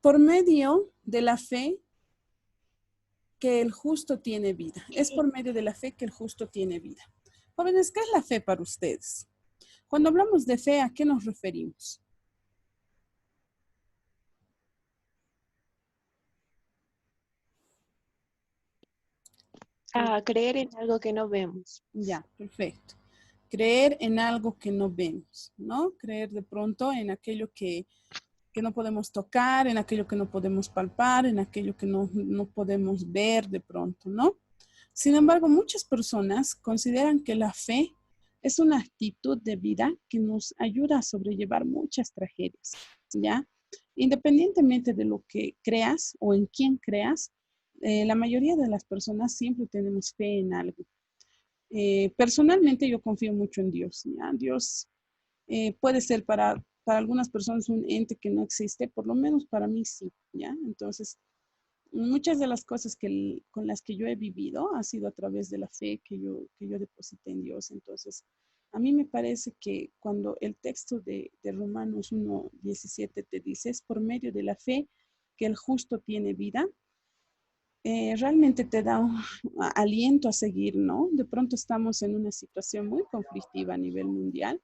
por medio de la fe que el justo tiene vida. Es por medio de la fe que el justo tiene vida. Jóvenes, ¿qué es la fe para ustedes? Cuando hablamos de fe, ¿a qué nos referimos? A creer en algo que no vemos. Ya, perfecto. Creer en algo que no vemos, ¿no? Creer de pronto en aquello que no podemos tocar, en aquello que no podemos palpar, en aquello que no podemos ver de pronto, ¿no? Sin embargo, muchas personas consideran que la fe es una actitud de vida que nos ayuda a sobrellevar muchas tragedias, ¿ya? Independientemente de lo que creas o en quién creas, la mayoría de las personas siempre tenemos fe en algo. Personalmente yo confío mucho en Dios, ¿ya? Dios puede ser para algunas personas un ente que no existe, por lo menos para mí sí, ¿ya? Entonces, muchas de las cosas con las que yo he vivido ha sido a través de la fe que yo deposité en Dios. Entonces, a mí me parece que cuando el texto de Romanos 1:17 te dice, es por medio de la fe que el justo tiene vida, realmente te da un aliento a seguir, ¿no? De pronto estamos en una situación muy conflictiva a nivel mundial,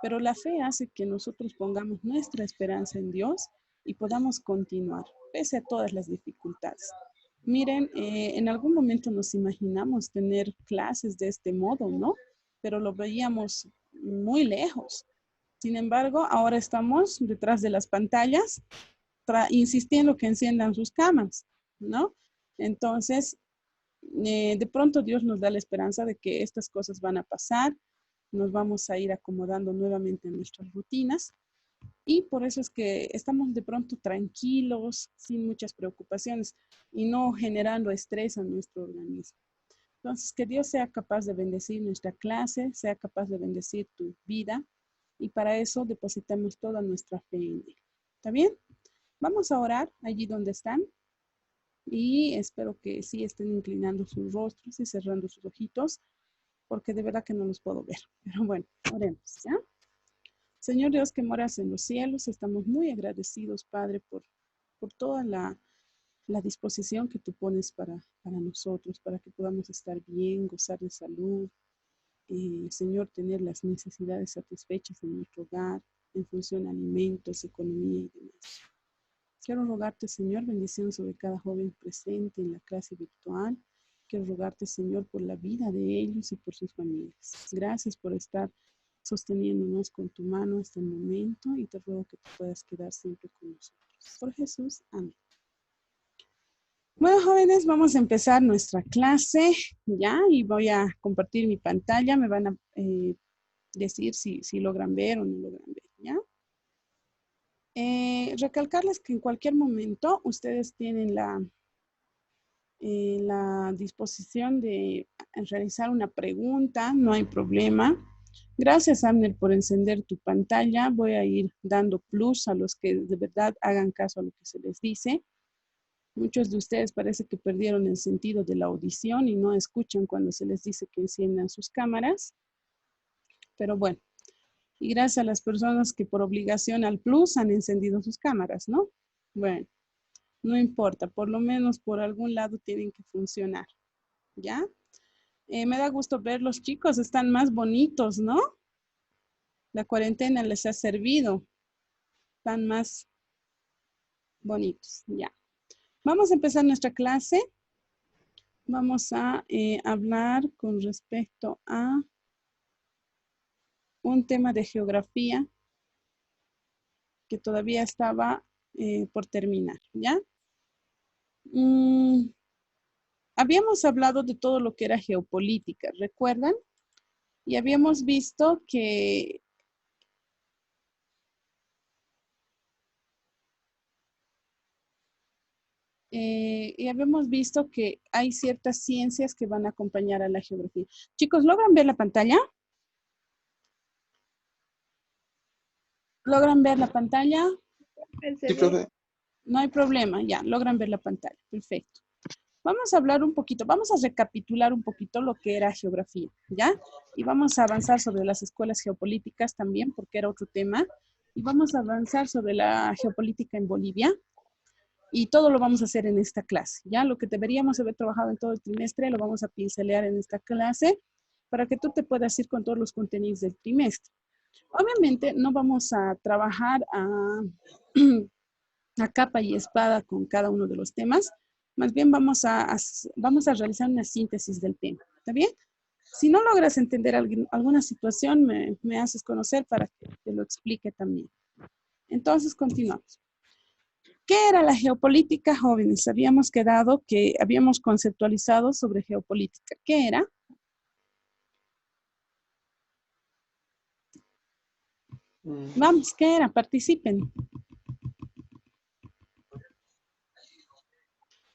pero la fe hace que nosotros pongamos nuestra esperanza en Dios y podamos continuar, pese a todas las dificultades. Miren, en algún momento nos imaginamos tener clases de este modo, ¿no? Pero lo veíamos muy lejos. Sin embargo, ahora estamos detrás de las pantallas, insistiendo que enciendan sus cámaras, ¿no? Entonces, de pronto Dios nos da la esperanza de que estas cosas van a pasar, nos vamos a ir acomodando nuevamente en nuestras rutinas y por eso es que estamos de pronto tranquilos, sin muchas preocupaciones y no generando estrés a nuestro organismo. Entonces, que Dios sea capaz de bendecir nuestra clase, sea capaz de bendecir tu vida y para eso depositamos toda nuestra fe en Él. ¿Está bien? Vamos a orar allí donde están y espero que sí estén inclinando sus rostros y cerrando sus ojitos porque de verdad que no los puedo ver. Pero bueno, oremos, ¿ya? Señor Dios que moras en los cielos, estamos muy agradecidos, Padre, por toda la disposición que tú pones para nosotros, para que podamos estar bien, gozar de salud, Señor, tener las necesidades satisfechas en nuestro hogar, en función de alimentos, economía y demás. Quiero rogarte, Señor, bendición sobre cada joven presente en la clase virtual. Quiero rogarte, Señor, por la vida de ellos y por sus familias. Gracias por estar sosteniéndonos con tu mano hasta el momento y te ruego que tú puedas quedar siempre con nosotros. Por Jesús, amén. Bueno, jóvenes, vamos a empezar nuestra clase ya y voy a compartir mi pantalla. Me van a decir si logran ver o no logran ver, ¿ya? Recalcarles que en cualquier momento ustedes tienen la disposición de realizar una pregunta, no hay problema. Gracias, Amner, por encender tu pantalla. Voy a ir dando plus a los que de verdad hagan caso a lo que se les dice. Muchos de ustedes parece que perdieron el sentido de la audición y no escuchan cuando se les dice que enciendan sus cámaras. Pero bueno, y gracias a las personas que por obligación al plus han encendido sus cámaras, ¿no? Bueno, no importa, por lo menos por algún lado tienen que funcionar, ¿ya? Me da gusto ver los chicos, están más bonitos, ¿no? La cuarentena les ha servido, están más bonitos, ya. Vamos a empezar nuestra clase. Vamos a hablar con respecto a un tema de geografía que todavía estaba por terminar, ¿ya? Habíamos hablado de todo lo que era geopolítica, ¿recuerdan? Y habíamos visto que hay ciertas ciencias que van a acompañar a la geografía. Chicos, ¿logran ver la pantalla? ¿Logran ver la pantalla? Sí, profe. No hay problema, ya, logran ver la pantalla. Perfecto. Vamos a hablar un poquito, vamos a recapitular un poquito lo que era geografía, ¿ya? Y vamos a avanzar sobre las escuelas geopolíticas también, porque era otro tema. Y vamos a avanzar sobre la geopolítica en Bolivia. Y todo lo vamos a hacer en esta clase, ¿ya? Lo que deberíamos haber trabajado en todo el trimestre lo vamos a pincelear en esta clase para que tú te puedas ir con todos los contenidos del trimestre. Obviamente no vamos a trabajar a capa y espada con cada uno de los temas, más bien vamos a realizar una síntesis del tema, ¿está bien? Si no logras entender alguna situación, me haces conocer para que te lo explique también. Entonces, continuamos. ¿Qué era la geopolítica, jóvenes? Habíamos quedado que habíamos conceptualizado sobre geopolítica. ¿Qué era? Vamos, ¿qué era? Participen.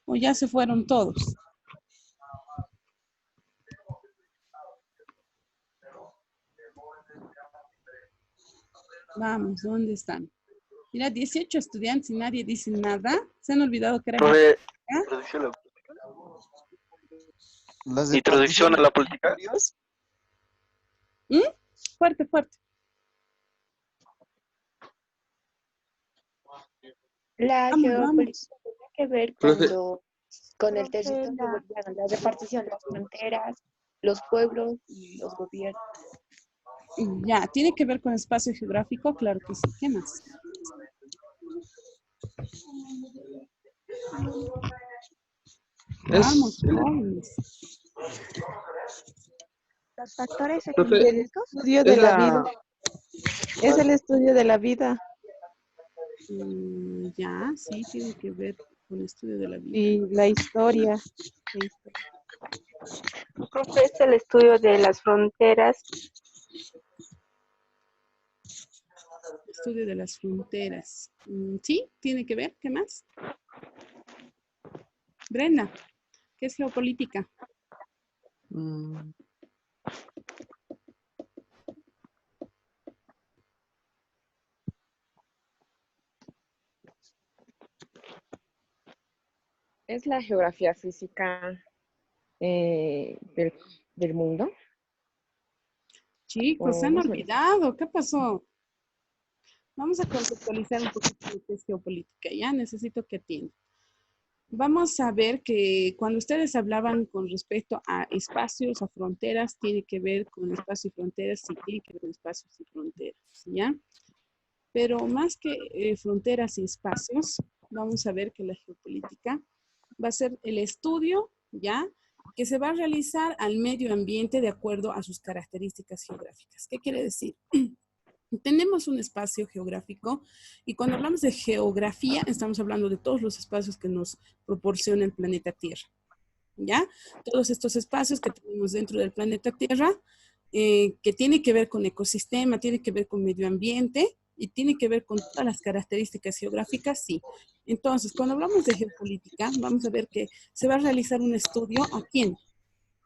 O ya se fueron todos. Vamos, ¿dónde están? Mira, 18 estudiantes y nadie dice nada. Se han olvidado que era Introducción a la política. ¿Mm? Fuerte, fuerte. La Vamos, geopolítica tiene que ver Profe. con el territorio boliviano, la repartición, las fronteras, los pueblos y los gobiernos. Ya, ¿tiene que ver con espacio geográfico? Claro que sí. ¿Qué más? Vamos, jóvenes. Los factores Profe, económicos. Estudio de la vida. Es el estudio de la vida Ya, sí, tiene que ver con el estudio de la vida. y la historia. Profe, es el estudio de las fronteras. Estudio de las fronteras. Sí, tiene que ver. ¿Qué más? Brenda, ¿qué es geopolítica? Mm, Es la geografía física del mundo. Chicos, se han olvidado. ¿Qué pasó? Vamos a conceptualizar un poquito lo que es geopolítica. Ya necesito que atiendan. Vamos a ver que cuando ustedes hablaban con respecto a espacios, a fronteras, tiene que ver con espacios y fronteras, sí, tiene que ver con espacios y fronteras, ¿ya? Pero más que fronteras y espacios, vamos a ver que la geopolítica va a ser el estudio, ¿ya? Que se va a realizar al medio ambiente de acuerdo a sus características geográficas. ¿Qué quiere decir? Tenemos un espacio geográfico y cuando hablamos de geografía estamos hablando de todos los espacios que nos proporciona el planeta Tierra, ¿ya? Todos estos espacios que tenemos dentro del planeta Tierra, que tiene que ver con ecosistema, tiene que ver con medio ambiente y tiene que ver con todas las características geográficas, sí. Entonces, cuando hablamos de geopolítica, vamos a ver que se va a realizar un estudio ¿a quién?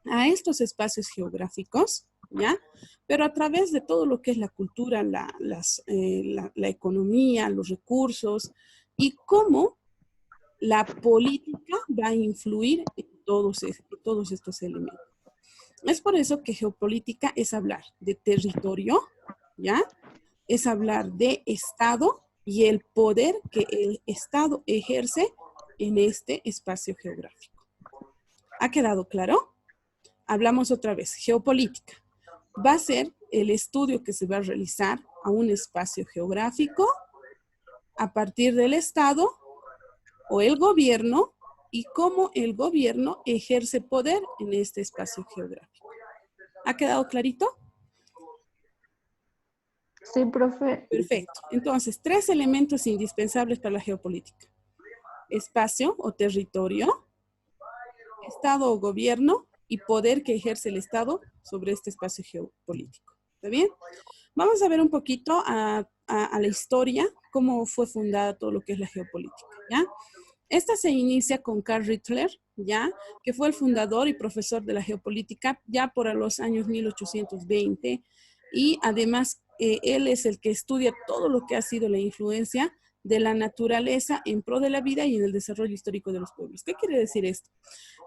A estos espacios geográficos, ¿ya? Pero a través de todo lo que es la cultura, la economía, los recursos y cómo la política va a influir en todos estos elementos. Es por eso que geopolítica es hablar de territorio, ¿ya? Es hablar de Estado y el poder que el Estado ejerce en este espacio geográfico. ¿Ha quedado claro? Hablamos otra vez, geopolítica. Va a ser el estudio que se va a realizar a un espacio geográfico a partir del Estado o el gobierno y cómo el gobierno ejerce poder en este espacio geográfico. ¿Ha quedado clarito? Sí, profe. Perfecto. Entonces, 3 elementos indispensables para la geopolítica. Espacio o territorio, Estado o gobierno y poder que ejerce el Estado sobre este espacio geopolítico. ¿Está bien? Vamos a ver un poquito a la historia, cómo fue fundada todo lo que es la geopolítica, ¿ya? Esta se inicia con Carl Ritter, ¿ya? Que fue el fundador y profesor de la geopolítica ya por los años 1820 y además él es el que estudia todo lo que ha sido la influencia de la naturaleza en pro de la vida y en el desarrollo histórico de los pueblos. ¿Qué quiere decir esto?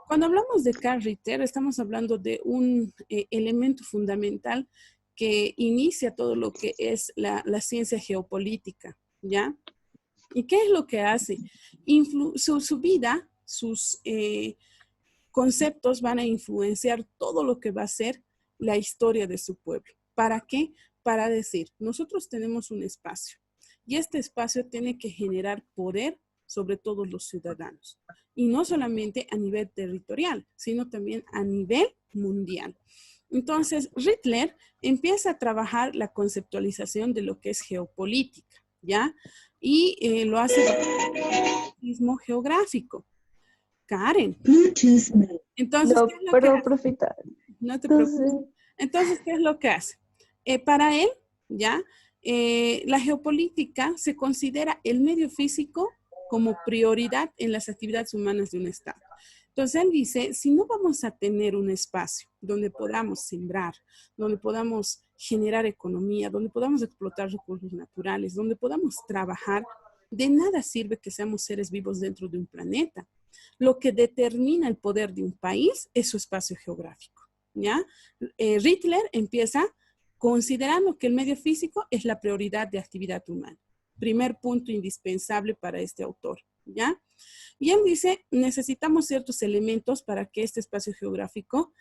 Cuando hablamos de Carl Ritter, estamos hablando de un elemento fundamental que inicia todo lo que es la ciencia geopolítica, ¿ya? ¿Y qué es lo que hace? Su vida, sus conceptos van a influenciar todo lo que va a ser la historia de su pueblo. ¿Para qué? Para decir, nosotros tenemos un espacio y este espacio tiene que generar poder sobre todos los ciudadanos. Y no solamente a nivel territorial, sino también a nivel mundial. Entonces, Rittler empieza a trabajar la conceptualización de lo que es geopolítica, ¿ya? Y lo hace mismo geográfico. Karen. Entonces, No, ¿qué es lo que perdón, hace? profeta. No te preocupes. Entonces, Entonces, ¿qué es lo que hace? Para él, ¿ya? La geopolítica se considera el medio físico como prioridad en las actividades humanas de un Estado. Entonces, él dice, si no vamos a tener un espacio donde podamos sembrar, donde podamos generar economía, donde podamos explotar recursos naturales, donde podamos trabajar, de nada sirve que seamos seres vivos dentro de un planeta. Lo que determina el poder de un país es su espacio geográfico, ¿ya? Rittler empieza considerando que el medio físico es la prioridad de actividad humana. Primer punto indispensable para este autor, ¿ya? Y él dice, necesitamos ciertos elementos para que este espacio geográfico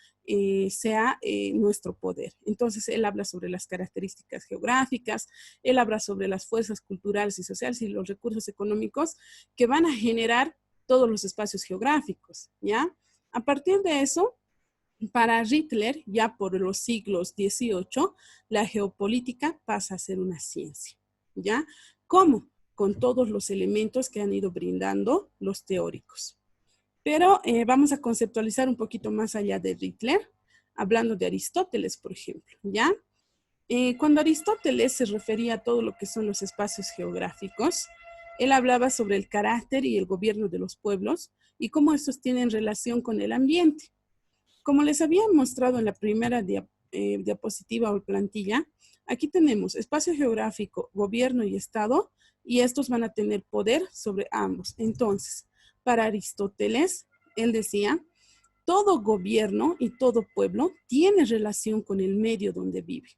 sea nuestro poder. Entonces, él habla sobre las características geográficas, él habla sobre las fuerzas culturales y sociales y los recursos económicos que van a generar todos los espacios geográficos, ¿ya? A partir de eso, para Rittler, ya por los siglos XVIII, la geopolítica pasa a ser una ciencia, ¿ya? ¿Cómo? Con todos los elementos que han ido brindando los teóricos. Pero vamos a conceptualizar un poquito más allá de Rittler, hablando de Aristóteles, por ejemplo, ¿ya? Cuando Aristóteles se refería a todo lo que son los espacios geográficos, él hablaba sobre el carácter y el gobierno de los pueblos y cómo estos tienen relación con el ambiente. Como les había mostrado en la primera diapositiva o plantilla, aquí tenemos espacio geográfico, gobierno y Estado, y estos van a tener poder sobre ambos. Entonces, para Aristóteles, él decía, todo gobierno y todo pueblo tiene relación con el medio donde vive,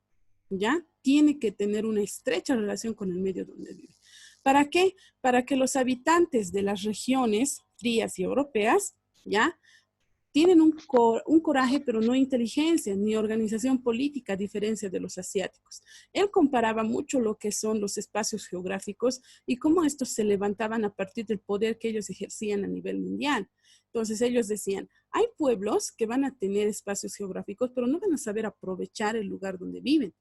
¿ya? Tiene que tener una estrecha relación con el medio donde vive. ¿Para qué? Para que los habitantes de las regiones frías y europeas, ¿ya? Tienen un coraje, pero no inteligencia ni organización política, a diferencia de los asiáticos. Él comparaba mucho lo que son los espacios geográficos y cómo estos se levantaban a partir del poder que ellos ejercían a nivel mundial. Entonces ellos decían, hay pueblos que van a tener espacios geográficos, pero no van a saber aprovechar el lugar donde viven,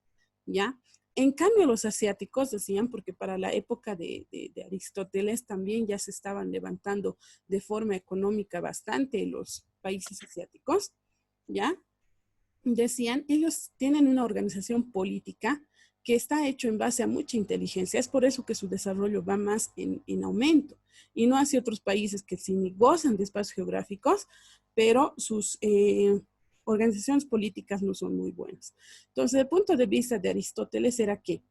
¿ya? En cambio, los asiáticos decían, porque para la época de Aristóteles también ya se estaban levantando de forma económica bastante los países asiáticos, ¿ya? Decían, ellos tienen una organización política que está hecho en base a mucha inteligencia. Es por eso que su desarrollo va más en aumento y no hacia otros países que sí gozan de espacios geográficos, pero sus organizaciones políticas no son muy buenas. Entonces, el punto de vista de Aristóteles era que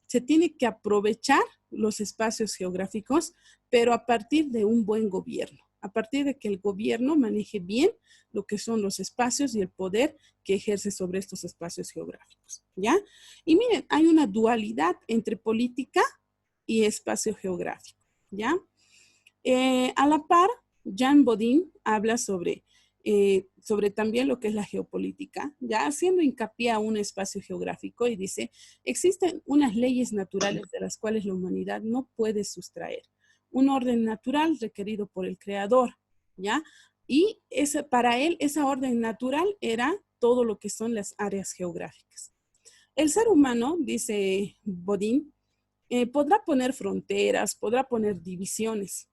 se tiene que aprovechar los espacios geográficos, pero a partir de un buen gobierno, a partir de que el gobierno maneje bien lo que son los espacios y el poder que ejerce sobre estos espacios geográficos, ¿ya? Y miren, hay una dualidad entre política y espacio geográfico, ¿ya? A la par, Jean Bodin habla sobre también lo que es la geopolítica, ya haciendo hincapié a un espacio geográfico y dice, existen unas leyes naturales de las cuales la humanidad no puede sustraer. Un orden natural requerido por el creador, ¿ya? Y para él esa orden natural era todo lo que son las áreas geográficas. El ser humano, dice Bodin, podrá poner fronteras, podrá poner divisiones,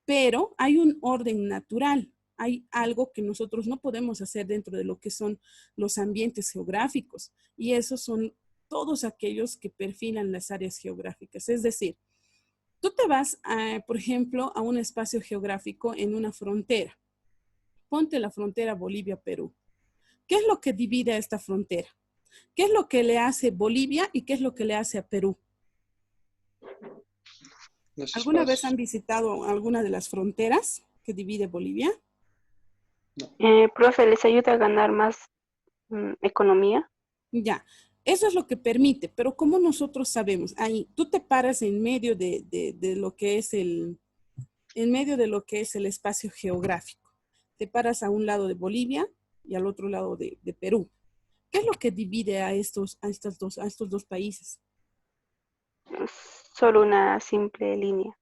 pero hay un orden natural. Hay algo que nosotros no podemos hacer dentro de lo que son los ambientes geográficos, y esos son todos aquellos que perfilan las áreas geográficas. Es decir, tú te vas, por ejemplo, a un espacio geográfico en una frontera. Ponte la frontera Bolivia-Perú. ¿Qué es lo que divide a esta frontera? ¿Qué es lo que le hace Bolivia y qué es lo que le hace a Perú? ¿Alguna vez han visitado alguna de las fronteras que divide Bolivia? profe, ¿les ayuda a ganar más economía? Ya. Eso es lo que permite, pero ¿cómo nosotros sabemos? Ahí, tú te paras en medio de lo que es en medio de lo que es el espacio geográfico. Te paras a un lado de Bolivia y al otro lado de Perú. ¿Qué es lo que divide a estos dos países? Solo una simple línea.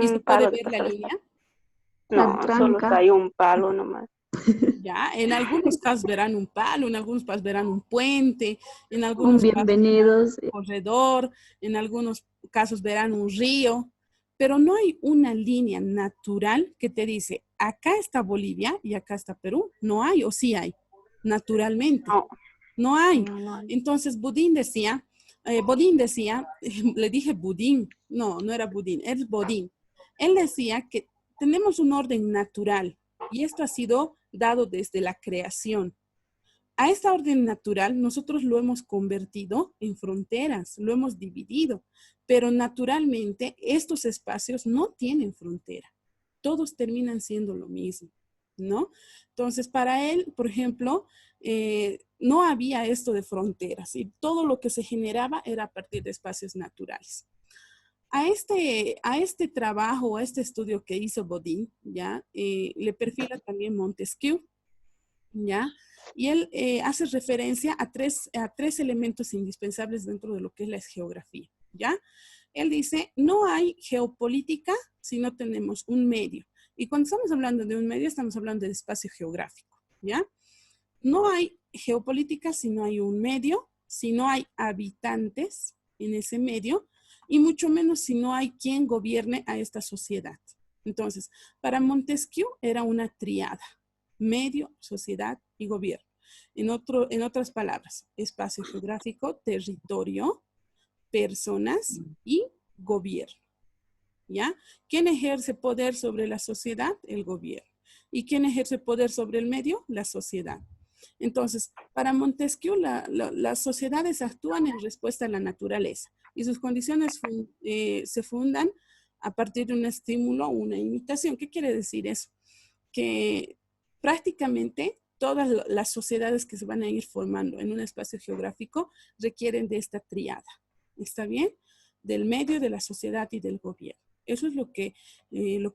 ¿Y se Un puede palo de ver la pasar. línea? No, La solo tranca. hay un palo nomás. Ya, en algunos casos verán un palo, en algunos casos verán un puente, en Un algunos casos bienvenidos. un corredor, en algunos casos verán un río, pero no hay una línea natural que te dice, acá está Bolivia y acá está Perú. No hay, o sí hay, naturalmente. No, No hay. no hay. Entonces Bodín decía, le dije Budín, no era Budín, es Bodín. Él decía que tenemos un orden natural y esto ha sido dado desde la creación. A esta orden natural nosotros lo hemos convertido en fronteras, lo hemos dividido, pero naturalmente estos espacios no tienen frontera. Todos terminan siendo lo mismo, ¿no? Entonces, para él, por ejemplo, no había esto de fronteras y todo lo que se generaba era a partir de espacios naturales. A este trabajo, a este estudio que hizo Bodin, ¿ya? Le perfila también Montesquieu, ¿ya? Y él hace referencia a tres elementos indispensables dentro de lo que es la geografía, ¿ya? Él dice, no hay geopolítica si no tenemos un medio. Y cuando estamos hablando de un medio, estamos hablando de espacio geográfico, ¿ya? No hay geopolítica si no hay un medio, si no hay habitantes en ese medio, y mucho menos si no hay quien gobierne a esta sociedad. Entonces, para Montesquieu era una triada, medio, sociedad y gobierno. En otras palabras, espacio geográfico, territorio, personas y gobierno. ¿Ya? ¿Quién ejerce poder sobre la sociedad? El gobierno. ¿Y quién ejerce poder sobre el medio? La sociedad. Entonces, para Montesquieu, las sociedades actúan en respuesta a la naturaleza y sus condiciones se fundan a partir de un estímulo o una imitación. ¿Qué quiere decir eso? Que prácticamente todas las sociedades que se van a ir formando en un espacio geográfico requieren de esta triada. ¿Está bien? Del medio, de la sociedad y del gobierno. Eso es lo que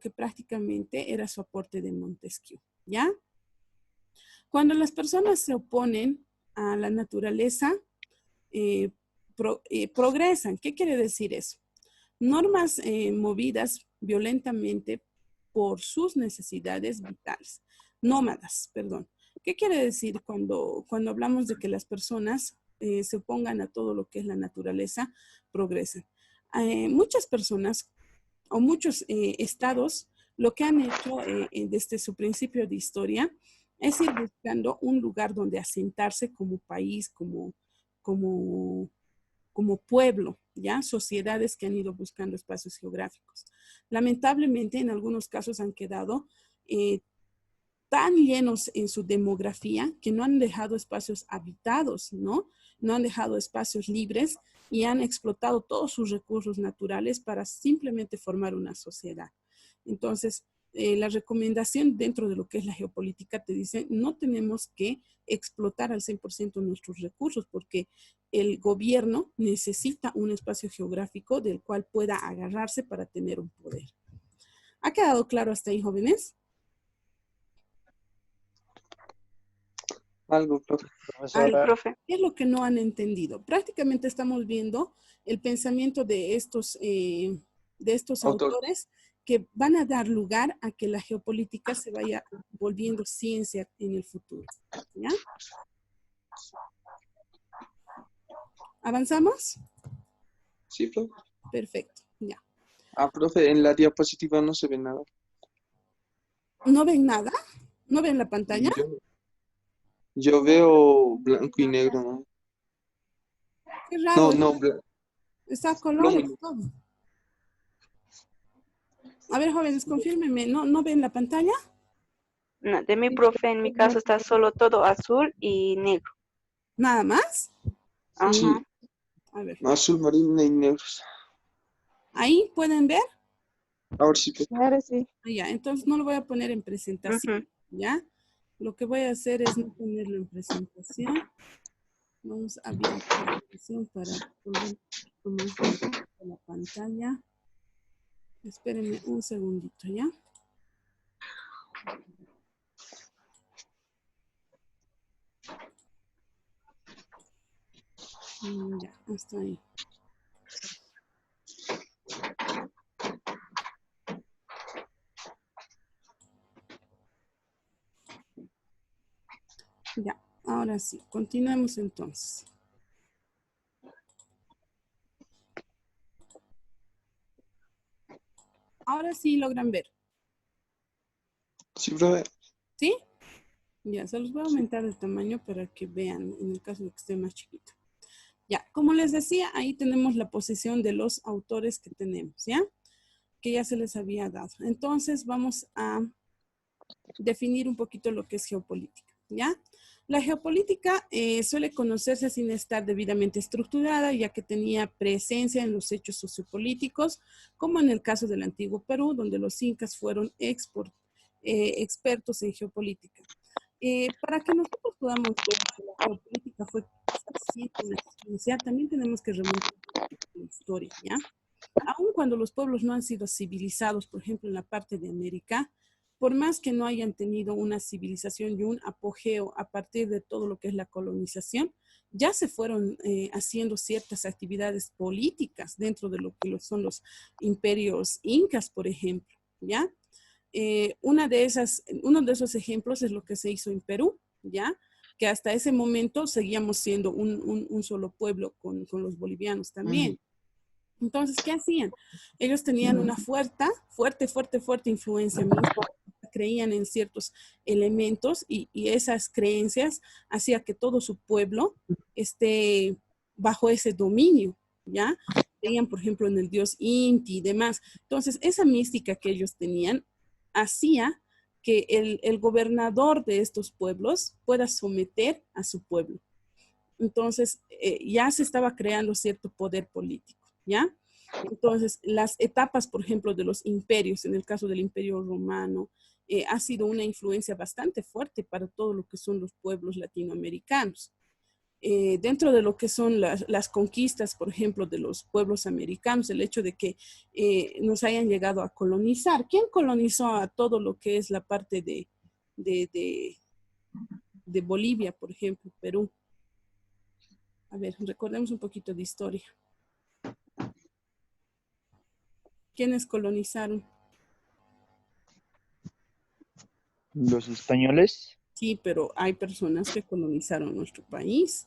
prácticamente era su aporte de Montesquieu, ¿ya? Cuando las personas se oponen a la naturaleza, progresan. ¿Qué quiere decir eso? Normas movidas violentamente por sus necesidades vitales. Nómadas, perdón. ¿Qué quiere decir cuando hablamos de que las personas se opongan a todo lo que es la naturaleza, progresan? Muchas personas o muchos estados lo que han hecho desde su principio de historia es ir buscando un lugar donde asentarse como país, como pueblo, ¿ya? Sociedades que han ido buscando espacios geográficos. Lamentablemente, en algunos casos han quedado tan llenos en su demografía que no han dejado espacios habitados, ¿no? No han dejado espacios libres y han explotado todos sus recursos naturales para simplemente formar una sociedad. Entonces, la recomendación dentro de lo que es la geopolítica te dice, no tenemos que explotar al 100% nuestros recursos porque el gobierno necesita un espacio geográfico del cual pueda agarrarse para tener un poder. ¿Ha quedado claro hasta ahí, jóvenes? Algo, profe. Algo. Profe. ¿Qué es lo que no han entendido? Prácticamente estamos viendo el pensamiento de estos autores que van a dar lugar a que la geopolítica se vaya volviendo ciencia en el futuro. ¿Ya? ¿Avanzamos? Sí, profe. Perfecto, ya. Ah, profe, en la diapositiva no se ve nada. ¿No ven nada? ¿No ven la pantalla? Yo veo blanco y negro, ¿no? Qué raro. No, Está a colores no. todo. A ver, jóvenes, confírmenme. ¿No ven la pantalla? No, de mi profe, en mi caso está solo todo azul y negro. ¿Nada más? Ajá. Sí. A ver. Azul, marino y negros. ¿Ahí pueden ver? Ahora sí, profe. Ahora sí. Ya, entonces no lo voy a poner en presentación, ¿ya? Lo que voy a hacer es no ponerlo en presentación. Vamos a abrir la presentación para poner un poquito más de la pantalla. Espérenme un segundito, ¿ya? Ya, hasta ahí. Ya, ahora sí, continuemos entonces. Ahora sí logran ver, Sí, profe. ¿sí? Ya, se los voy a aumentar el tamaño para que vean en el caso de que esté más chiquito. Ya, como les decía, ahí tenemos la posición de los autores que tenemos, ¿ya? Que ya se les había dado. Entonces vamos a definir un poquito lo que es geopolítica, ¿ya? La geopolítica suele conocerse sin estar debidamente estructurada, ya que tenía presencia en los hechos sociopolíticos, como en el caso del antiguo Perú, donde los incas fueron expertos en geopolítica. Para que nosotros podamos ver que la geopolítica fue siempre una ciencia, también tenemos que remontar la historia, ¿ya? Aun cuando los pueblos no han sido civilizados, por ejemplo, en la parte de América, por más que no hayan tenido una civilización y un apogeo a partir de todo lo que es la colonización, ya se fueron haciendo ciertas actividades políticas dentro de lo que son los imperios incas, por ejemplo, ¿ya? Uno de esos ejemplos es lo que se hizo en Perú, ¿ya? Que hasta ese momento seguíamos siendo un solo pueblo con los bolivianos también. Entonces, ¿qué hacían? Ellos tenían una fuerte influencia misma, creían en ciertos elementos y esas creencias hacía que todo su pueblo esté bajo ese dominio, ¿ya? Creían, por ejemplo, en el dios Inti y demás. Entonces, esa mística que ellos tenían hacía que el gobernador de estos pueblos pueda someter a su pueblo. Entonces, ya se estaba creando cierto poder político, ¿ya? Entonces, las etapas, por ejemplo, de los imperios, en el caso del Imperio Romano, ha sido una influencia bastante fuerte para todo lo que son los pueblos latinoamericanos. Dentro de lo que son las conquistas, por ejemplo, de los pueblos americanos, el hecho de que nos hayan llegado a colonizar. ¿Quién colonizó a todo lo que es la parte de Bolivia, por ejemplo, Perú? A ver, recordemos un poquito de historia. ¿Quiénes colonizaron? Los españoles. Sí, pero hay personas que colonizaron nuestro país.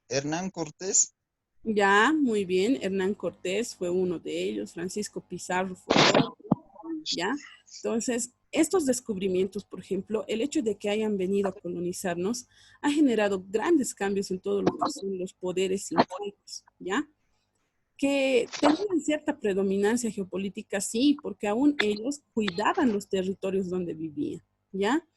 Hernán Cortés. Ya, muy bien. Hernán Cortés fue uno de ellos. Francisco Pizarro fue otro. ¿Ya? Entonces, estos descubrimientos, por ejemplo, el hecho de que hayan venido a colonizarnos ha generado grandes cambios en todo lo que son los poderes incaico, ¿ya? Que tenían cierta predominancia geopolítica, sí, porque aún ellos cuidaban los territorios donde vivían, ¿ya?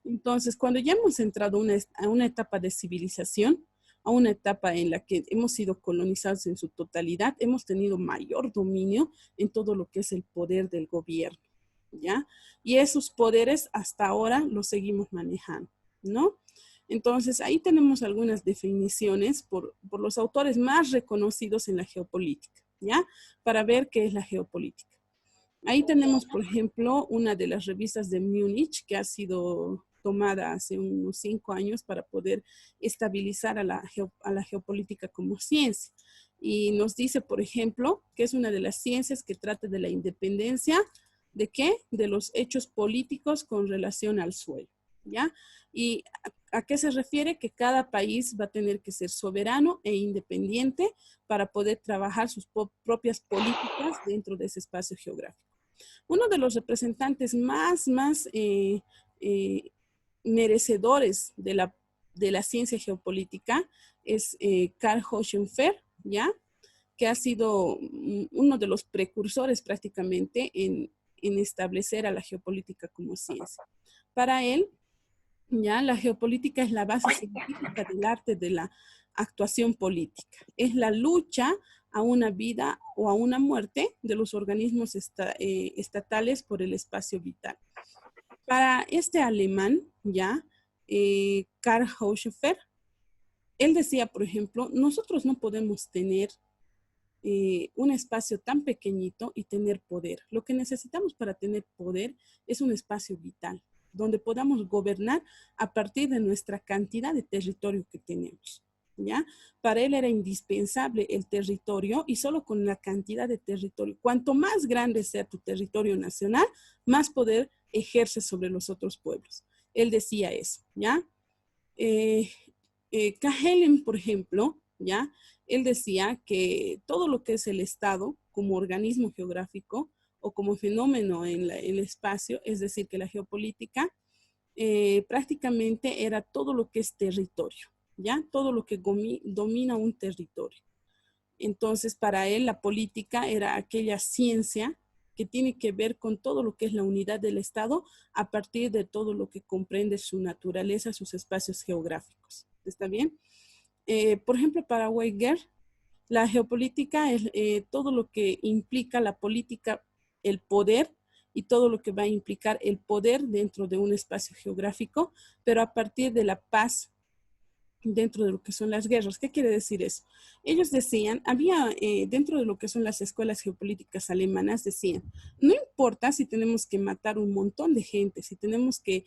Entonces, cuando ya hemos entrado a una etapa de civilización, a una etapa en la que hemos sido colonizados en su totalidad, hemos tenido mayor dominio en todo lo que es el poder del gobierno, ¿ya? Y esos poderes hasta ahora los seguimos manejando, ¿no? Entonces, ahí tenemos algunas definiciones por los autores más reconocidos en la geopolítica, ¿ya? Para ver qué es la geopolítica. Ahí tenemos, por ejemplo, una de las revistas de Múnich que ha sido tomada hace unos 5 años para poder estabilizar a la geopolítica como ciencia. Y nos dice, por ejemplo, que es una de las ciencias que trata de la independencia, ¿de qué? De los hechos políticos con relación al suelo, ¿ya? ¿Y a qué se refiere? Que cada país va a tener que ser soberano e independiente para poder trabajar sus propias políticas dentro de ese espacio geográfico. Uno de los representantes más merecedores de la ciencia geopolítica es Carl Hohenfer, ¿ya? Que ha sido uno de los precursores prácticamente en establecer a la geopolítica como ciencia. Para él, ya, la geopolítica es la base científica del arte de la actuación política. Es la lucha a una vida o a una muerte de los organismos estatales por el espacio vital. para este alemán, ya, Karl Haushofer, él decía, por ejemplo, nosotros no podemos tener un espacio tan pequeñito y tener poder. Lo que necesitamos para tener poder es un espacio vital, donde podamos gobernar a partir de nuestra cantidad de territorio que tenemos. ¿Ya? Para él era indispensable el territorio y solo con la cantidad de territorio. Cuanto más grande sea tu territorio nacional, más poder ejerce sobre los otros pueblos. Él decía eso, ¿ya? Cahelem, por ejemplo, ¿ya? Él decía que todo lo que es el Estado como organismo geográfico o como fenómeno en el espacio, es decir, que la geopolítica prácticamente era todo lo que es territorio, ¿ya? Todo lo que domina un territorio. Entonces, para él la política era aquella ciencia que tiene que ver con todo lo que es la unidad del Estado a partir de todo lo que comprende su naturaleza, sus espacios geográficos. ¿Está bien? Por ejemplo, para Wegener, la geopolítica es todo lo que implica la política, el poder y todo lo que va a implicar el poder dentro de un espacio geográfico, pero a partir de la paz dentro de lo que son las guerras. ¿Qué quiere decir eso? Ellos decían, había dentro de lo que son las escuelas geopolíticas alemanas, decían, no importa si tenemos que matar un montón de gente, si tenemos que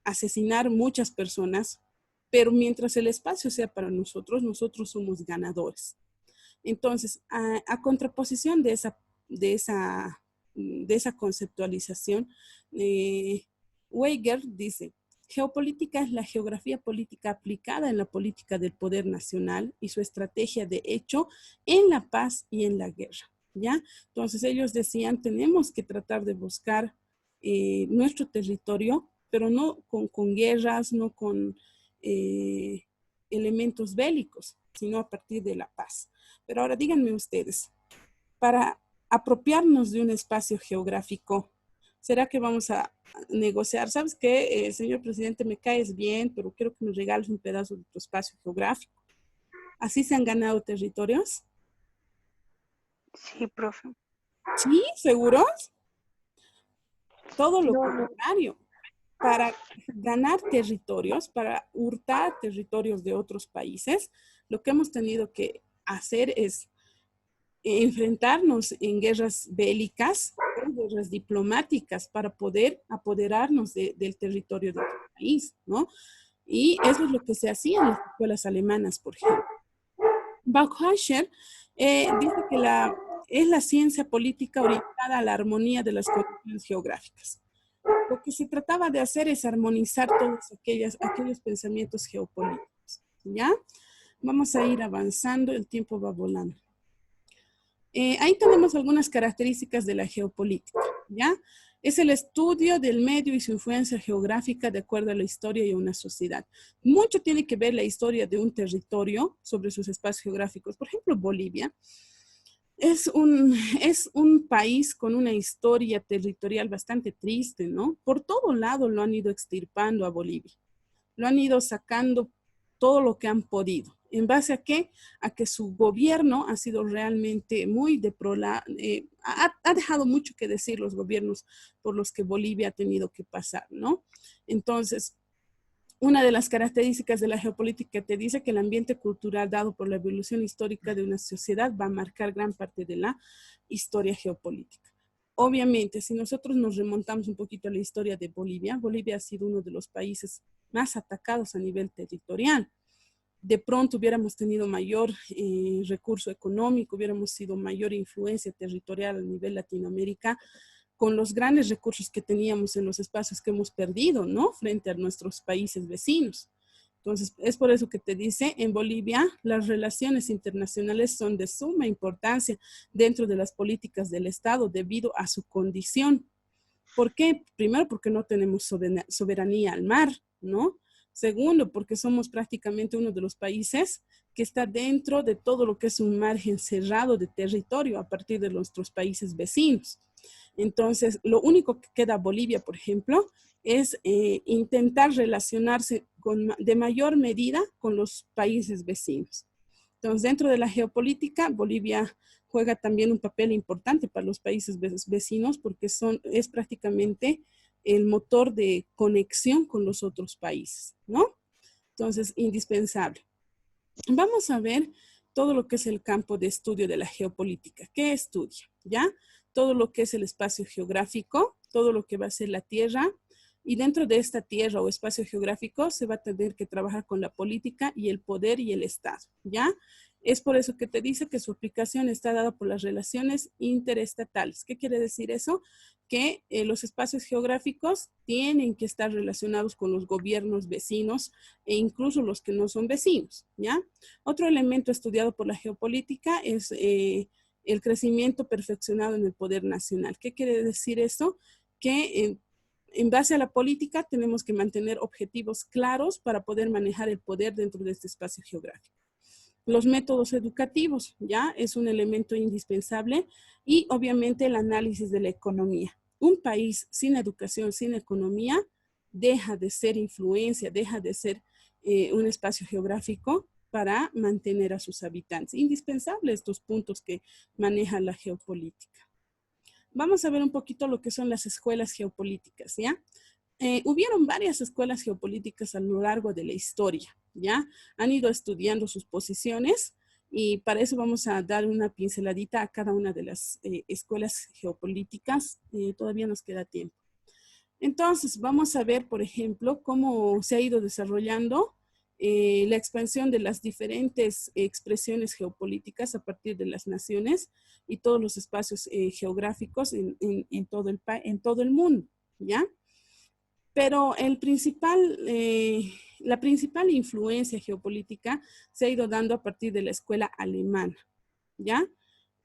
asesinar muchas personas, pero mientras el espacio sea para nosotros, nosotros somos ganadores. Entonces, a contraposición de esa conceptualización, Wegener dice, geopolítica es la geografía política aplicada en la política del poder nacional y su estrategia de hecho en la paz y en la guerra, ¿ya? Entonces ellos decían, tenemos que tratar de buscar nuestro territorio, pero no con guerras, no con elementos bélicos, sino a partir de la paz. Pero ahora díganme ustedes, para apropiarnos de un espacio geográfico, ¿será que vamos a negociar? ¿Sabes qué, señor presidente, me caes bien, pero quiero que me regales un pedazo de tu espacio geográfico? ¿Así se han ganado territorios? Sí, profe. ¿Sí? ¿Seguros? Todo lo contrario. Para ganar territorios, para hurtar territorios de otros países, lo que hemos tenido que hacer es enfrentarnos en guerras bélicas, en guerras diplomáticas, para poder apoderarnos del territorio de otro país, ¿no? Y eso es lo que se hacía en las escuelas alemanas, por ejemplo. Baukasher dice que es la ciencia política orientada a la armonía de las condiciones geográficas. Lo que se trataba de hacer es armonizar todos aquellos pensamientos geopolíticos, ¿ya? Vamos a ir avanzando, el tiempo va volando. Ahí tenemos algunas características de la geopolítica, ¿ya? Es el estudio del medio y su influencia geográfica de acuerdo a la historia y a una sociedad. Mucho tiene que ver la historia de un territorio sobre sus espacios geográficos. Por ejemplo, Bolivia es un país con una historia territorial bastante triste, ¿no? Por todo lado lo han ido extirpando a Bolivia. Lo han ido sacando todo lo que han podido. ¿En base a qué? A que su gobierno ha sido realmente muy ha dejado mucho que decir los gobiernos por los que Bolivia ha tenido que pasar, ¿no? Entonces, una de las características de la geopolítica te dice que el ambiente cultural dado por la evolución histórica de una sociedad va a marcar gran parte de la historia geopolítica. Obviamente, si nosotros nos remontamos un poquito a la historia de Bolivia, Bolivia ha sido uno de los países más atacados a nivel territorial. De pronto hubiéramos tenido mayor recurso económico, hubiéramos sido mayor influencia territorial a nivel Latinoamérica, con los grandes recursos que teníamos en los espacios que hemos perdido, ¿no? Frente a nuestros países vecinos. Entonces, es por eso que te dice, en Bolivia, las relaciones internacionales son de suma importancia dentro de las políticas del Estado debido a su condición. ¿Por qué? Primero, porque no tenemos soberanía al mar, ¿no? Segundo, porque somos prácticamente uno de los países que está dentro de todo lo que es un margen cerrado de territorio a partir de nuestros países vecinos. Entonces, lo único que queda a Bolivia, por ejemplo, es intentar relacionarse de mayor medida con los países vecinos. Entonces, dentro de la geopolítica, Bolivia juega también un papel importante para los países vecinos porque es prácticamente el motor de conexión con los otros países, ¿no? Entonces, indispensable. Vamos a ver todo lo que es el campo de estudio de la geopolítica. ¿Qué estudia? ¿Ya? Todo lo que es el espacio geográfico, todo lo que va a ser la Tierra, y dentro de esta tierra o espacio geográfico se va a tener que trabajar con la política y el poder y el Estado, ¿ya? Es por eso que te dice que su aplicación está dada por las relaciones interestatales. ¿Qué quiere decir eso? Que los espacios geográficos tienen que estar relacionados con los gobiernos vecinos e incluso los que no son vecinos, ¿ya? Otro elemento estudiado por la geopolítica es el crecimiento perfeccionado en el poder nacional. ¿Qué quiere decir eso? Que en base a la política tenemos que mantener objetivos claros para poder manejar el poder dentro de este espacio geográfico. Los métodos educativos, ¿ya? Es un elemento indispensable y obviamente el análisis de la economía. Un país sin educación, sin economía, deja de ser influencia, deja de ser un espacio geográfico para mantener a sus habitantes. Indispensable estos puntos que maneja la geopolítica. Vamos a ver un poquito lo que son las escuelas geopolíticas, ¿ya? Hubieron varias escuelas geopolíticas a lo largo de la historia, ¿ya? Han ido estudiando sus posiciones y para eso vamos a dar una pinceladita a cada una de las escuelas geopolíticas. Todavía nos queda tiempo. Entonces, vamos a ver, por ejemplo, cómo se ha ido desarrollando la expansión de las diferentes expresiones geopolíticas a partir de las naciones y todos los espacios geográficos en todo el mundo, ¿ya? Pero la principal influencia geopolítica se ha ido dando a partir de la escuela alemana, ¿ya?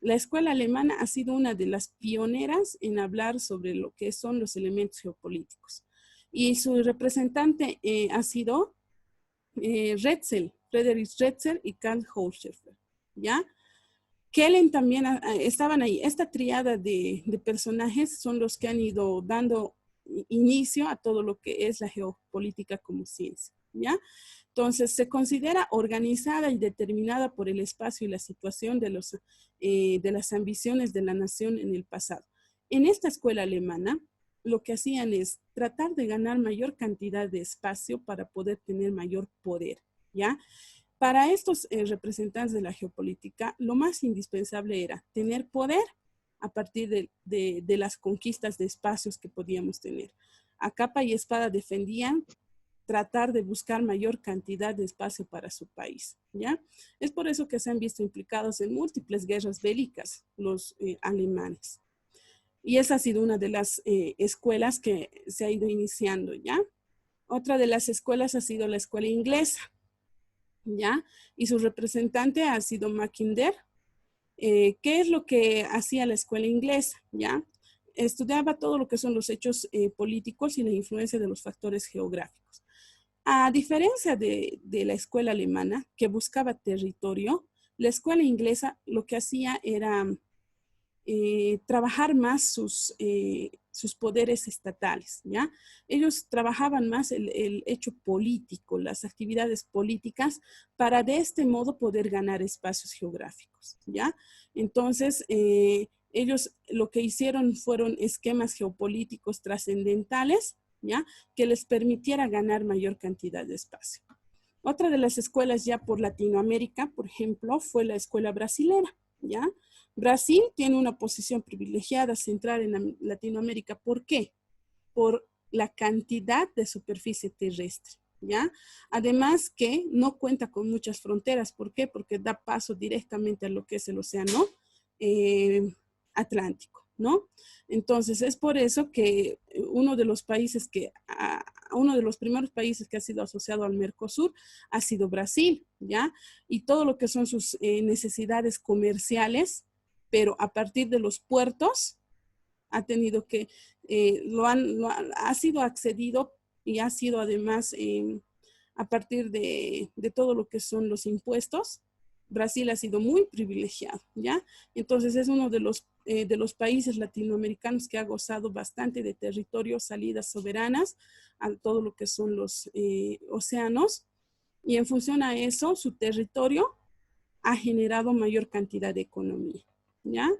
La escuela alemana ha sido una de las pioneras en hablar sobre lo que son los elementos geopolíticos. Y su representante ha sido Friedrich Retzel y Karl Hochschild, ¿ya? Kellen también estaban ahí. Esta triada de personajes son los que han ido dando inicio a todo lo que es la geopolítica como ciencia, ¿ya? Entonces, se considera organizada y determinada por el espacio y la situación de las ambiciones de la nación en el pasado. En esta escuela alemana, lo que hacían es tratar de ganar mayor cantidad de espacio para poder tener mayor poder, ¿ya? Para estos representantes de la geopolítica, lo más indispensable era tener poder a partir de las conquistas de espacios que podíamos tener. A capa y espada defendían tratar de buscar mayor cantidad de espacio para su país, ¿ya? Es por eso que se han visto implicados en múltiples guerras bélicas los alemanes. Y esa ha sido una de las escuelas que se ha ido iniciando, ¿ya? Otra de las escuelas ha sido la escuela inglesa, ¿ya? Y su representante ha sido Mackinder. ¿Qué es lo que hacía la escuela inglesa, ¿ya? Estudiaba todo lo que son los hechos políticos y la influencia de los factores geográficos. A diferencia de la escuela alemana, que buscaba territorio, la escuela inglesa lo que hacía era trabajar más sus poderes estatales, ¿ya? Ellos trabajaban más el hecho político, las actividades políticas, para de este modo poder ganar espacios geográficos, ¿ya? Entonces, ellos lo que hicieron fueron esquemas geopolíticos trascendentales, ¿ya? Que les permitiera ganar mayor cantidad de espacio. Otra de las escuelas ya por Latinoamérica, por ejemplo, fue la escuela brasilera, ¿ya? Brasil tiene una posición privilegiada central en Latinoamérica. ¿Por qué? Por la cantidad de superficie terrestre, ¿ya? Además que no cuenta con muchas fronteras. ¿Por qué? Porque da paso directamente a lo que es el océano Atlántico, ¿no? Entonces, es por eso que uno de los primeros países que ha sido asociado al Mercosur ha sido Brasil, ¿ya? Y todo lo que son sus necesidades comerciales, pero a partir de los puertos ha tenido que, ha sido accedido y ha sido además a partir de todo lo que son los impuestos. Brasil ha sido muy privilegiado, ¿ya? Entonces es uno de los países latinoamericanos que ha gozado bastante de territorio, salidas soberanas a todo lo que son los océanos, y en función a eso, su territorio ha generado mayor cantidad de economía, ¿ya?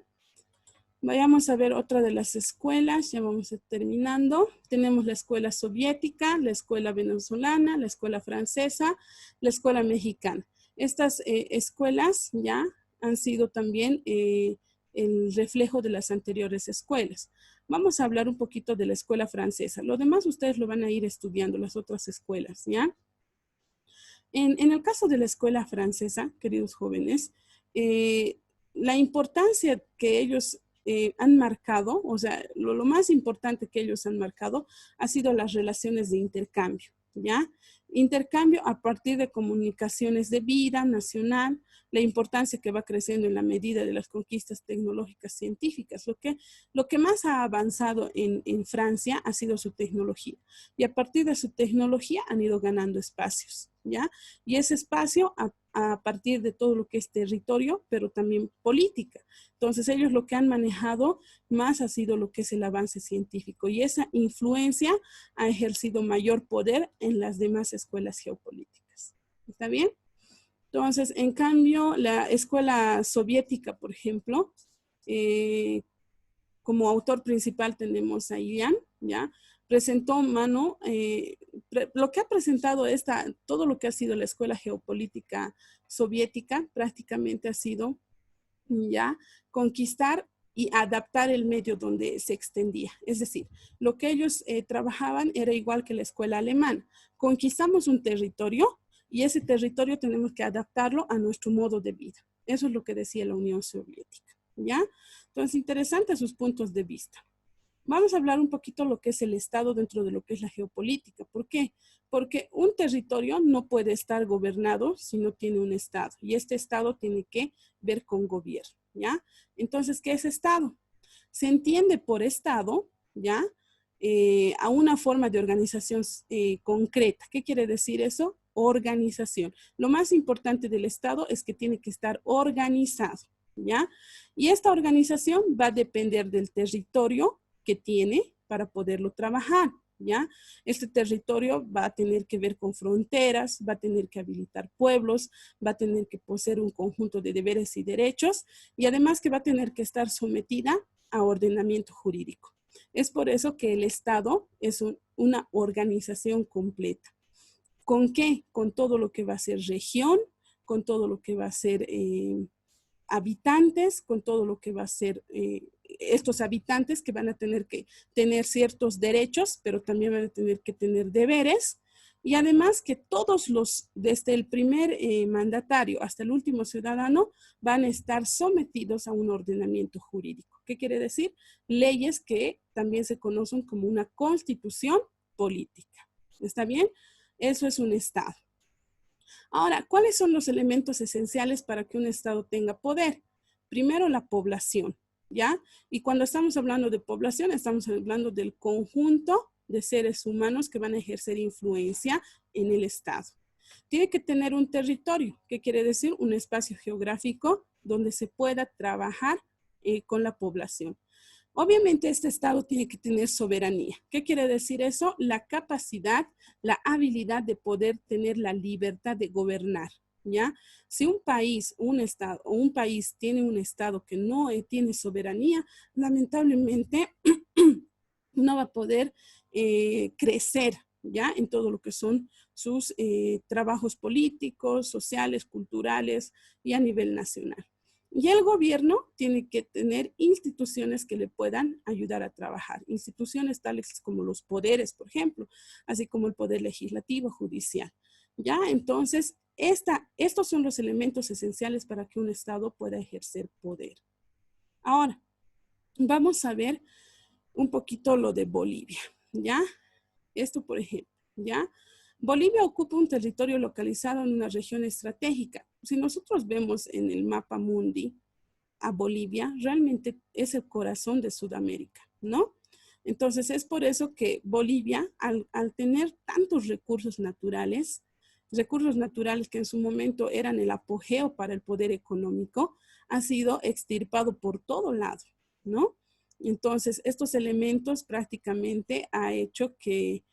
Vayamos a ver otra de las escuelas, ya vamos terminando. Tenemos la escuela soviética, la escuela venezolana, la escuela francesa, la escuela mexicana. Estas escuelas ya han sido también el reflejo de las anteriores escuelas. Vamos a hablar un poquito de la escuela francesa. Lo demás ustedes lo van a ir estudiando, las otras escuelas, ¿ya? En el caso de la escuela francesa, queridos jóvenes, la importancia que ellos han marcado, o sea, lo más importante que ellos han marcado ha sido las relaciones de intercambio, ¿ya? Intercambio a partir de comunicaciones de vida nacional, la importancia que va creciendo en la medida de las conquistas tecnológicas científicas. Lo que más ha avanzado en Francia ha sido su tecnología. Y a partir de su tecnología han ido ganando espacios, ¿ya? Y ese espacio a partir de todo lo que es territorio, pero también política. Entonces ellos lo que han manejado más ha sido lo que es el avance científico y esa influencia ha ejercido mayor poder en las demás escuelas geopolíticas. ¿Está bien? Entonces, en cambio, la escuela soviética, por ejemplo, como autor principal tenemos a Ilian, ¿ya? Presentó lo que ha presentado todo lo que ha sido la escuela geopolítica soviética, prácticamente ha sido, ¿ya? Conquistar y adaptar el medio donde se extendía. Es decir, lo que ellos trabajaban era igual que la escuela alemana. Conquistamos un territorio y ese territorio tenemos que adaptarlo a nuestro modo de vida. Eso es lo que decía la Unión Soviética, ¿ya? Entonces, interesantes sus puntos de vista. Vamos a hablar un poquito lo que es el Estado dentro de lo que es la geopolítica. ¿Por qué? Porque un territorio no puede estar gobernado si no tiene un Estado. Y este Estado tiene que ver con gobierno, ¿ya? Entonces, ¿qué es Estado? Se entiende por Estado, ¿ya? A una forma de organización concreta. ¿Qué quiere decir eso? Organización. Lo más importante del Estado es que tiene que estar organizado, ¿ya? Y esta organización va a depender del territorio que tiene para poderlo trabajar, ¿ya? Este territorio va a tener que ver con fronteras, va a tener que habilitar pueblos, va a tener que poseer un conjunto de deberes y derechos y además que va a tener que estar sometida a ordenamiento jurídico. Es por eso que el Estado es una organización completa. ¿Con qué? Con todo lo que va a ser región, con todo lo que va a ser habitantes, con todo lo que va a ser estos habitantes que van a tener que tener ciertos derechos, pero también van a tener que tener deberes. Y además que todos desde el primer mandatario hasta el último ciudadano, van a estar sometidos a un ordenamiento jurídico. ¿Qué quiere decir? Leyes que también se conocen como una constitución política. ¿Está bien? Eso es un Estado. Ahora, ¿cuáles son los elementos esenciales para que un Estado tenga poder? Primero, la población, ¿ya? Y cuando estamos hablando de población, estamos hablando del conjunto de seres humanos que van a ejercer influencia en el Estado. Tiene que tener un territorio, ¿qué quiere decir? Un espacio geográfico donde se pueda trabajar con la población. Obviamente este Estado tiene que tener soberanía. ¿Qué quiere decir eso? La capacidad, la habilidad de poder tener la libertad de gobernar, ¿ya? Si un país, un Estado o un país tiene un Estado que no tiene soberanía, lamentablemente no va a poder crecer, ¿ya? En todo lo que son sus trabajos políticos, sociales, culturales y a nivel nacional. Y el gobierno tiene que tener instituciones que le puedan ayudar a trabajar. Instituciones tales como los poderes, por ejemplo, así como el poder legislativo, judicial. ¿Ya? Entonces, estos son los elementos esenciales para que un Estado pueda ejercer poder. Ahora, vamos a ver un poquito lo de Bolivia. ¿Ya? Esto, por ejemplo, ¿ya? Bolivia ocupa un territorio localizado en una región estratégica. Si nosotros vemos en el mapa mundi a Bolivia, realmente es el corazón de Sudamérica, ¿no? Entonces es por eso que Bolivia, al tener tantos recursos naturales que en su momento eran el apogeo para el poder económico, ha sido extirpado por todo lado, ¿no? Entonces estos elementos prácticamente ha hecho que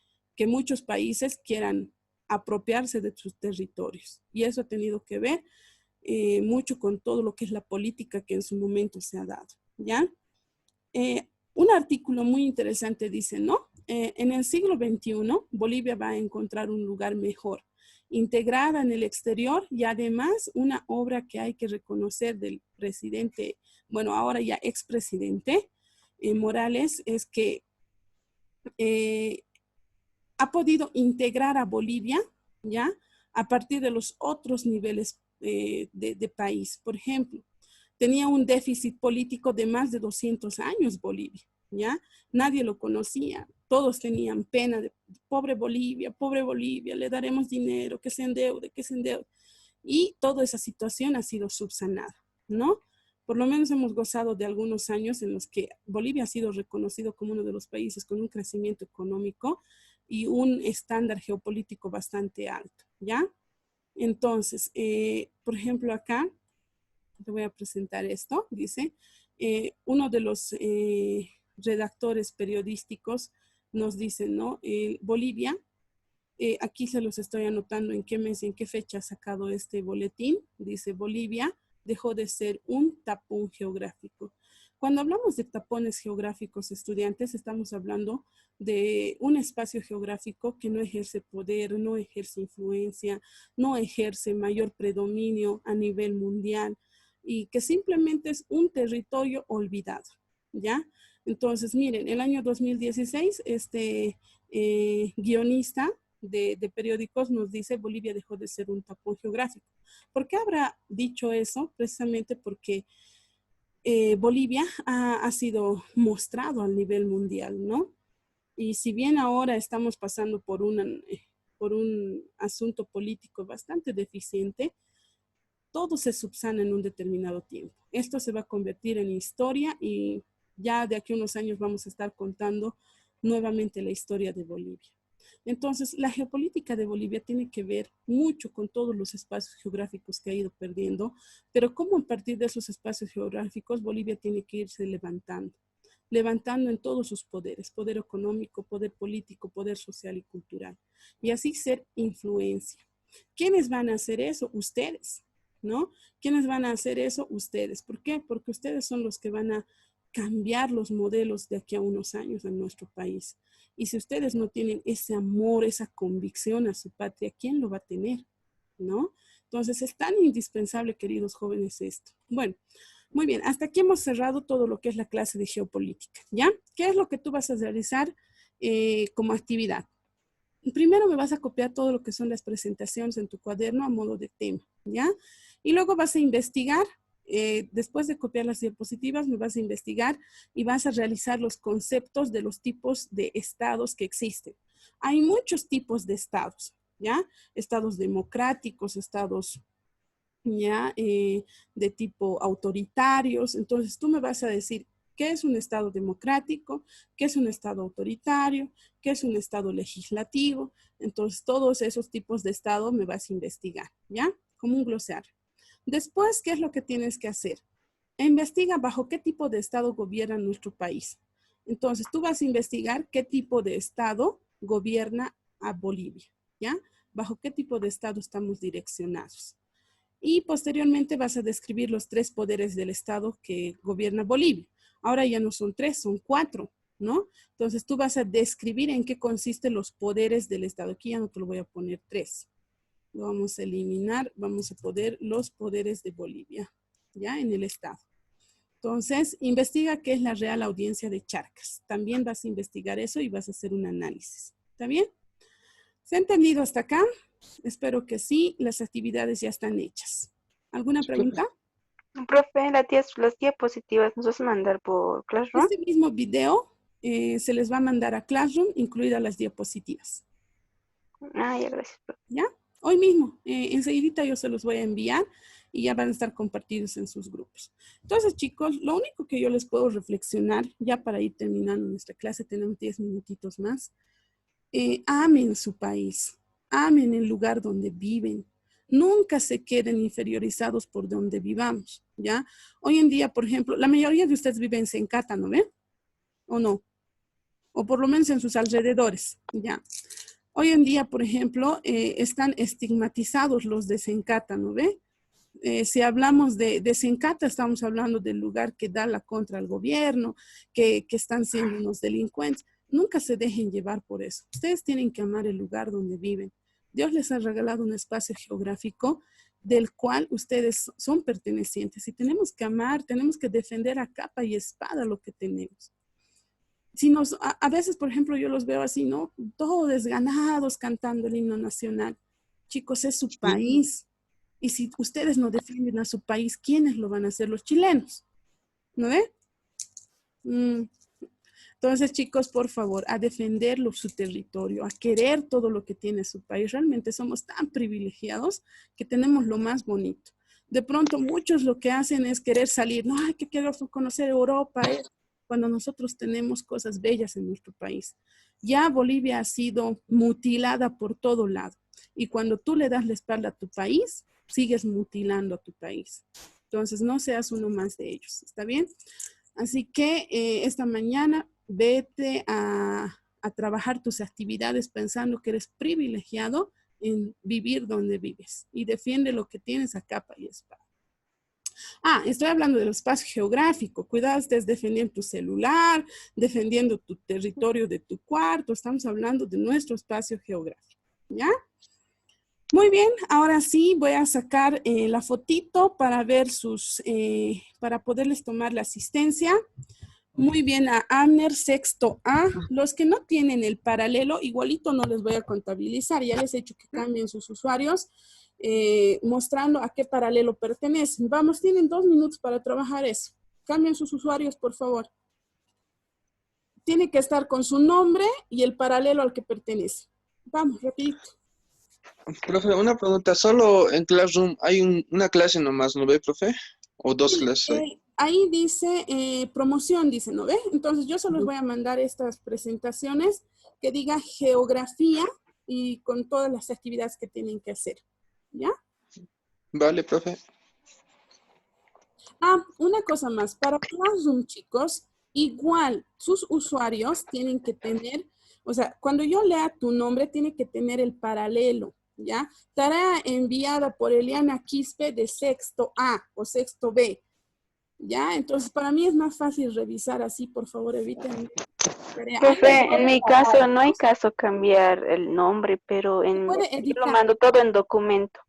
muchos países quieran apropiarse de sus territorios. Y eso ha tenido que ver mucho con todo lo que es la política que en su momento se ha dado, ¿ya? un artículo muy interesante dice, ¿no? En el siglo XXI, Bolivia va a encontrar un lugar mejor, integrada en el exterior y además una obra que hay que reconocer del presidente, bueno, ahora ya expresidente Morales, es que ha podido integrar a Bolivia, ¿ya? A partir de los otros niveles de país. Por ejemplo, tenía un déficit político de más de 200 años Bolivia, ¿ya? Nadie lo conocía, todos tenían pena de pobre Bolivia, le daremos dinero, que se endeude, que se endeude. Y toda esa situación ha sido subsanada, ¿no? Por lo menos hemos gozado de algunos años en los que Bolivia ha sido reconocido como uno de los países con un crecimiento económico y un estándar geopolítico bastante alto, ¿ya? Entonces, por ejemplo, acá, te voy a presentar esto, dice, uno de los redactores periodísticos nos dice, ¿no? Bolivia, aquí se los estoy anotando en qué mes, en qué fecha ha sacado este boletín, dice Bolivia dejó de ser un tapón geográfico. Cuando hablamos de tapones geográficos, estudiantes, estamos hablando de un espacio geográfico que no ejerce poder, no ejerce influencia, no ejerce mayor predominio a nivel mundial y que simplemente es un territorio olvidado, ¿ya? Entonces, miren, el año 2016, este guionista de periódicos nos dice Bolivia dejó de ser un tapón geográfico. ¿Por qué habrá dicho eso? Precisamente porque Bolivia ha sido mostrado a nivel mundial, ¿no? Y si bien ahora estamos pasando por un asunto político bastante deficiente, todo se subsana en un determinado tiempo. Esto se va a convertir en historia y ya de aquí a unos años vamos a estar contando nuevamente la historia de Bolivia. Entonces, la geopolítica de Bolivia tiene que ver mucho con todos los espacios geográficos que ha ido perdiendo, pero cómo a partir de esos espacios geográficos Bolivia tiene que irse levantando en todos sus poderes, poder económico, poder político, poder social y cultural, y así ser influencia. ¿Quiénes van a hacer eso? Ustedes, ¿no? ¿Quiénes van a hacer eso? Ustedes. ¿Por qué? Porque ustedes son los que van a cambiar los modelos de aquí a unos años en nuestro país. Y si ustedes no tienen ese amor, esa convicción a su patria, ¿quién lo va a tener? ¿No? Entonces es tan indispensable, queridos jóvenes, esto. Bueno, muy bien, hasta aquí hemos cerrado todo lo que es la clase de geopolítica, ¿ya? ¿Qué es lo que tú vas a realizar como actividad? Primero me vas a copiar todo lo que son las presentaciones en tu cuaderno a modo de tema, ¿ya? Y luego vas a investigar. Después de copiar las diapositivas, me vas a investigar y vas a realizar los conceptos de los tipos de estados que existen. Hay muchos tipos de estados, ¿ya? Estados democráticos, estados, ¿ya? De tipo autoritarios. Entonces, tú me vas a decir qué es un estado democrático, qué es un estado autoritario, qué es un estado legislativo. Entonces, todos esos tipos de estado me vas a investigar, ¿ya? Como un glosario. Después, ¿qué es lo que tienes que hacer? Investiga bajo qué tipo de estado gobierna nuestro país. Entonces, tú vas a investigar qué tipo de estado gobierna a Bolivia, ¿ya? Bajo qué tipo de estado estamos direccionados. Y posteriormente vas a describir los 3 poderes del estado que gobierna Bolivia. Ahora ya no son 3, son 4, ¿no? Entonces, tú vas a describir en qué consisten los poderes del estado. Aquí ya no te lo voy a poner 3. Lo vamos a eliminar, vamos a poner los poderes de Bolivia, ¿ya? En el estado. Entonces, investiga qué es la Real Audiencia de Charcas. También vas a investigar eso y vas a hacer un análisis. ¿Está bien? ¿Se ha entendido hasta acá? Espero que sí. Las actividades ya están hechas. ¿Alguna pregunta? Profe, las diapositivas nos vas a mandar por Classroom. Este mismo video se les va a mandar a Classroom, incluidas las diapositivas. Ah, ya, gracias, profe. ¿Ya? Hoy mismo, enseguida yo se los voy a enviar y ya van a estar compartidos en sus grupos. Entonces, chicos, lo único que yo les puedo reflexionar, ya para ir terminando nuestra clase, tenemos 10 minutitos más. Amen su país, amen el lugar donde viven. Nunca se queden inferiorizados por donde vivamos, ¿ya? Hoy en día, por ejemplo, la mayoría de ustedes viven en Sencata, ¿no ven? ¿O no? O por lo menos en sus alrededores, ¿ya? Hoy en día, por ejemplo, están estigmatizados los de Sencata, ¿no ve? Si hablamos de Sencata, estamos hablando del lugar que da la contra al gobierno, que están siendo unos delincuentes. Nunca se dejen llevar por eso. Ustedes tienen que amar el lugar donde viven. Dios les ha regalado un espacio geográfico del cual ustedes son pertenecientes y tenemos que amar, tenemos que defender a capa y espada lo que tenemos. Si a veces, por ejemplo, yo los veo así, ¿no? Todos desganados cantando el himno nacional. Chicos, es su país. Y si ustedes no defienden a su país, ¿quiénes lo van a hacer? Los chilenos. ¿No ve? Entonces, chicos, por favor, a defender su territorio, a querer todo lo que tiene su país. Realmente somos tan privilegiados que tenemos lo más bonito. De pronto, muchos lo que hacen es querer salir. No, hay que quiero conocer Europa, cuando nosotros tenemos cosas bellas en nuestro país. Ya Bolivia ha sido mutilada por todo lado. Y cuando tú le das la espalda a tu país, sigues mutilando a tu país. Entonces, no seas uno más de ellos. ¿Está bien? Así que esta mañana vete a trabajar tus actividades pensando que eres privilegiado en vivir donde vives y defiende lo que tienes a capa y espada. Estoy hablando del espacio geográfico. Cuidado, estés defendiendo tu celular, defendiendo tu territorio de tu cuarto. Estamos hablando de nuestro espacio geográfico. ¿Ya? Muy bien, ahora sí voy a sacar la fotito para ver para poderles tomar la asistencia. Muy bien, a Amner, sexto A. Los que no tienen el paralelo, igualito no les voy a contabilizar. Ya les he hecho que cambien sus usuarios, mostrando a qué paralelo pertenecen. Vamos, tienen 2 minutos para trabajar eso. Cambien sus usuarios, por favor. Tiene que estar con su nombre y el paralelo al que pertenece. Vamos, rapidito. Profe, una pregunta. ¿Solo en Classroom hay una clase nomás, no ve, profe? ¿O 2 clases hay? Ahí dice promoción, dice, ¿no ve? Entonces yo solo les voy a mandar estas presentaciones que diga geografía y con todas las actividades que tienen que hacer. ¿Ya? Vale, profe. Una cosa más. Para Classroom, chicos, igual sus usuarios tienen que tener, o sea, cuando yo lea tu nombre, tiene que tener el paralelo, ¿ya? Tarea enviada por Eliana Quispe de sexto A o sexto B, ¿ya? Entonces, para mí es más fácil revisar así, por favor, eviten. Profe, en mi caso no hay caso cambiar el nombre, pero yo lo mando todo en documento.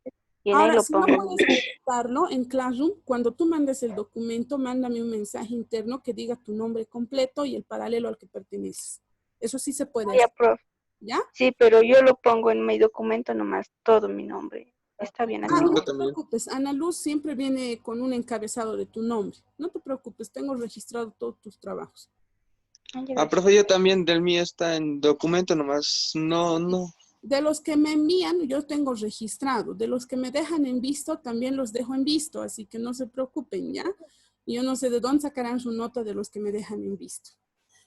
Y en ahí lo si pongo. no puedes editarlo en Classroom, cuando tú mandes el documento, mándame un mensaje interno que diga tu nombre completo y el paralelo al que perteneces. Eso sí se puede Ya, hacer. profe. ¿Ya? Sí, pero yo lo pongo en mi documento nomás, todo mi nombre. Está bien así. No te preocupes, Ana Luz siempre viene con un encabezado de tu nombre. No te preocupes, tengo registrado todos tus trabajos. Profe, yo también, del mío está en documento nomás. No. De los que me envían, yo tengo registrado. De los que me dejan en visto, también los dejo en visto. Así que no se preocupen, ¿ya? Yo no sé de dónde sacarán su nota de los que me dejan en visto.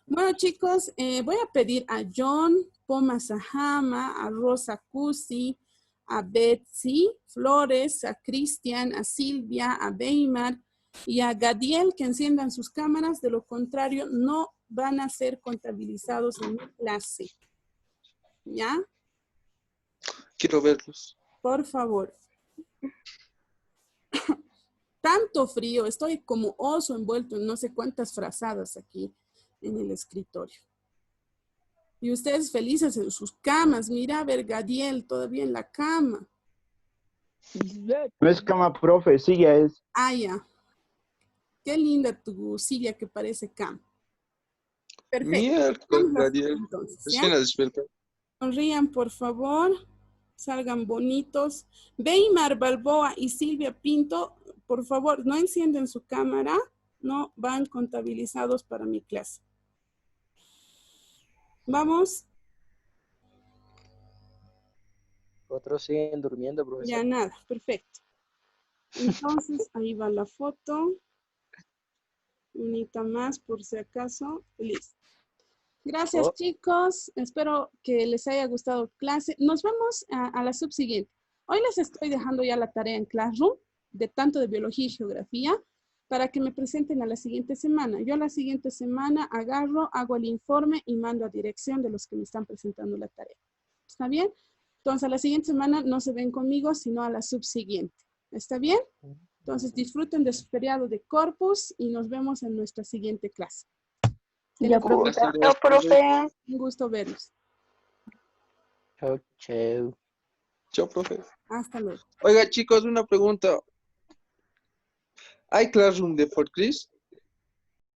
Bueno, chicos, voy a pedir a John, Poma Sahama, a Rosa Cusi, a Betsy Flores, a Cristian, a Silvia, a Weimar y a Gadiel que enciendan sus cámaras. De lo contrario, no van a ser contabilizados en mi clase. ¿Ya? Quiero verlos. Por favor. Tanto frío, estoy como oso envuelto en no sé cuántas frazadas aquí en el escritorio. Y ustedes felices en sus camas. Mira, a ver, Gadiel, todavía en la cama. No es cama, profe, silla es. Ya. Qué linda tu silla que parece cama. Perfecto. Miércoles, Gadiel. ¿Ya? Sonrían, por favor. Salgan bonitos. Weimar Balboa y Silvia Pinto, por favor, no encienden su cámara. No van contabilizados para mi clase. ¿Vamos? Otros siguen durmiendo, profesor. Ya nada, perfecto. Entonces, ahí va la foto. Unita más, por si acaso. Listo. Gracias, chicos. Espero que les haya gustado clase. Nos vemos a la subsiguiente. Hoy les estoy dejando ya la tarea en Classroom, de tanto de biología y geografía, para que me presenten a la siguiente semana. Yo la siguiente semana agarro, hago el informe y mando a dirección de los que me están presentando la tarea. ¿Está bien? Entonces, a la siguiente semana no se ven conmigo, sino a la subsiguiente. ¿Está bien? Entonces disfruten de su feriado de Corpus y nos vemos en nuestra siguiente clase. Ya, profe. Un gusto verlos. Chao, chao. Chao, profe. Hasta luego. Oiga, chicos, una pregunta. ¿Hay Classroom de Fort Chris?